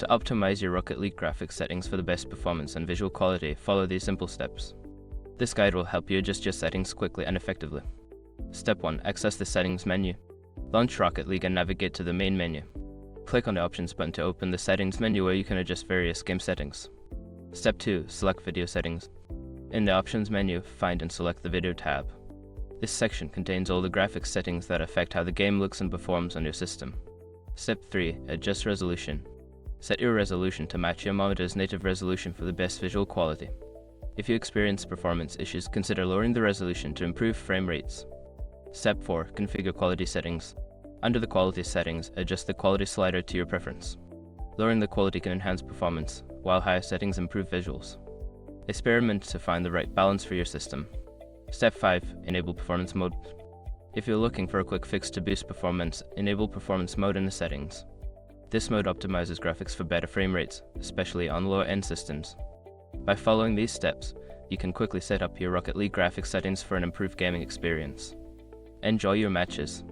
To optimize your Rocket League graphics settings for the best performance and visual quality, follow these simple steps. This guide will help you adjust your settings quickly and effectively. Step 1. Access the Settings menu. Launch Rocket League and navigate to the main menu. Click on the Options button to open the Settings menu where you can adjust various game settings. Step 2. Select Video Settings. In the Options menu, find and select the Video tab. This section contains all the graphics settings that affect how the game looks and performs on your system. Step 3. Adjust Resolution. Set your resolution to match your monitor's native resolution for the best visual quality. If you experience performance issues, consider lowering the resolution to improve frame rates. Step 4. Configure Quality Settings. Under the Quality settings, adjust the quality slider to your preference. Lowering the quality can enhance performance, while higher settings improve visuals. Experiment to find the right balance for your system. Step 5. Enable Performance Mode. If you're looking for a quick fix to boost performance, enable Performance Mode in the settings. This mode optimizes graphics for better frame rates, especially on lower-end systems. By following these steps, you can quickly set up your Rocket League graphics settings for an improved gaming experience. Enjoy your matches.